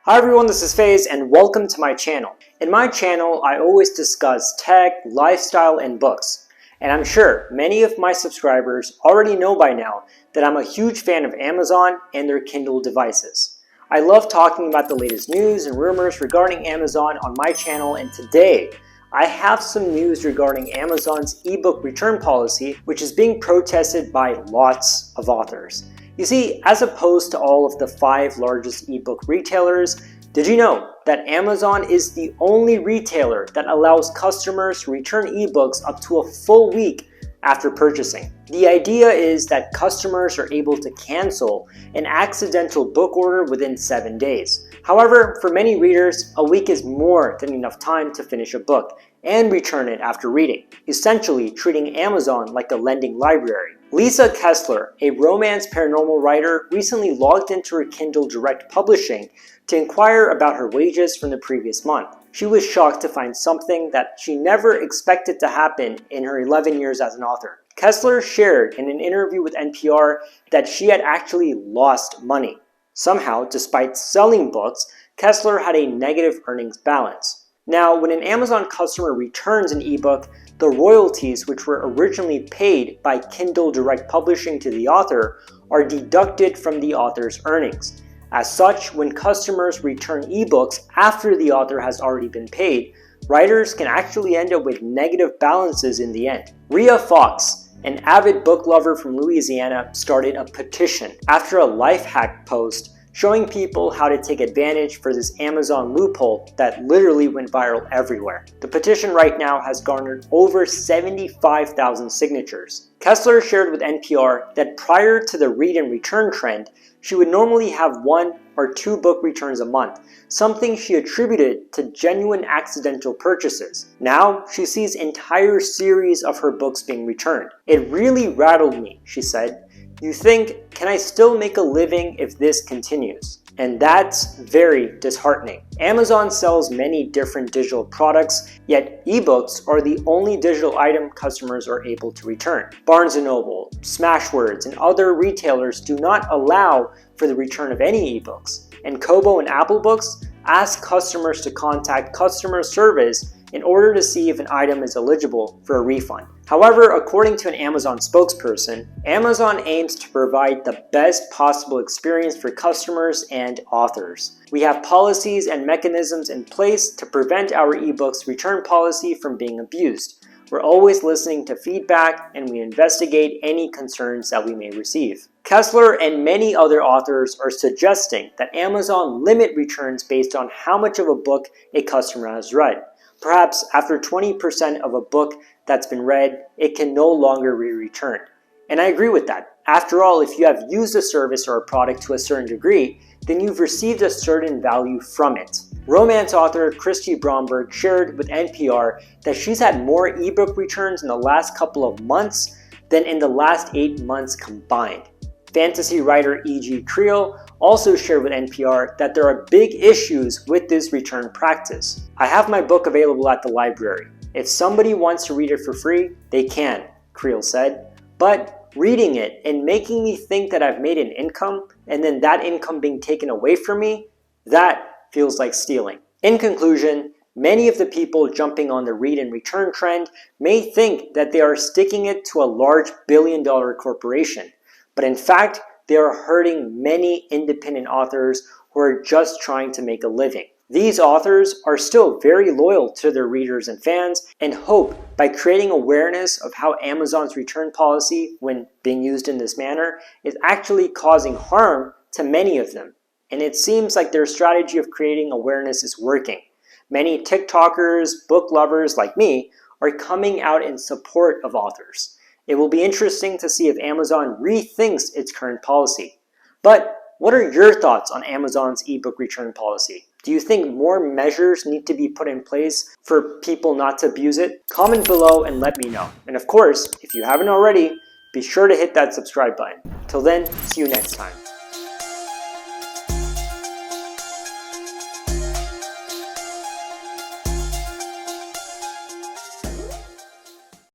Hi everyone, this is FaZe and welcome to my channel. In my channel, I always discuss tech, lifestyle, and books. And I'm sure many of my subscribers already know by now that I'm a huge fan of Amazon and their Kindle devices. I love talking about the latest news and rumors regarding Amazon on my channel, and today I have some news regarding Amazon's ebook return policy, which is being protested by lots of authors. You see, as opposed to all of the 5 largest ebook retailers, did you know that Amazon is the only retailer that allows customers to return ebooks up to a full week after purchasing? The idea is that customers are able to cancel an accidental book order within 7 days. However, for many readers, a week is more than enough time to finish a book and return it after reading, essentially treating Amazon like a lending library. Lisa Kessler, a romance paranormal writer, recently logged into her Kindle Direct Publishing to inquire about her wages from the previous month. She was shocked to find something that she never expected to happen in her 11 years as an author. Kessler shared in an interview with NPR that she had actually lost money. Somehow, despite selling books, Kessler had a negative earnings balance. Now, when an Amazon customer returns an ebook, the royalties, which were originally paid by Kindle Direct Publishing to the author, are deducted from the author's earnings. As such, when customers return ebooks after the author has already been paid, writers can actually end up with negative balances in the end. Rhea Fox, an avid book lover from Louisiana, started a petition after a life hack post showing people how to take advantage for this Amazon loophole that literally went viral everywhere. The petition right now has garnered over 75,000 signatures. Kessler shared with NPR that prior to the read and return trend, she would normally have 1 or 2 book returns a month, something she attributed to genuine accidental purchases. Now, she sees entire series of her books being returned. "It really rattled me," she said. "You think, can I still make a living if this continues?" And that's very disheartening. Amazon sells many different digital products, yet ebooks are the only digital item customers are able to return. Barnes & Noble, Smashwords, and other retailers do not allow for the return of any ebooks. And Kobo and Apple Books ask customers to contact customer service in order to see if an item is eligible for a refund. However, according to an Amazon spokesperson, Amazon aims to provide the best possible experience for customers and authors. "We have policies and mechanisms in place to prevent our ebooks return policy from being abused. We're always listening to feedback and we investigate any concerns that we may receive." Kessler and many other authors are suggesting that Amazon limit returns based on how much of a book a customer has read. Perhaps after 20% of a book that's been read, it can no longer be returned. And I agree with that. After all, if you have used a service or a product to a certain degree, then you've received a certain value from it. Romance author Christy Bromberg shared with NPR that she's had more ebook returns in the last couple of months than in the last 8 months combined. Fantasy writer E.G. Creel also shared with NPR that there are big issues with this return practice. "I have my book available at the library. If somebody wants to read it for free, they can," Creel said. "But reading it and making me think that I've made an income and then that income being taken away from me, that feels like stealing." In conclusion, many of the people jumping on the read and return trend may think that they are sticking it to a large billion-dollar corporation. But in fact, they are hurting many independent authors who are just trying to make a living. These authors are still very loyal to their readers and fans and hope by creating awareness of how Amazon's return policy, when being used in this manner, is actually causing harm to many of them. And it seems like their strategy of creating awareness is working. Many TikTokers, book lovers like me, are coming out in support of authors. It will be interesting to see if Amazon rethinks its current policy. But what are your thoughts on Amazon's ebook return policy? Do you think more measures need to be put in place for people not to abuse it? Comment below and let me know. And of course, if you haven't already, be sure to hit that subscribe button. Till then, see you next time.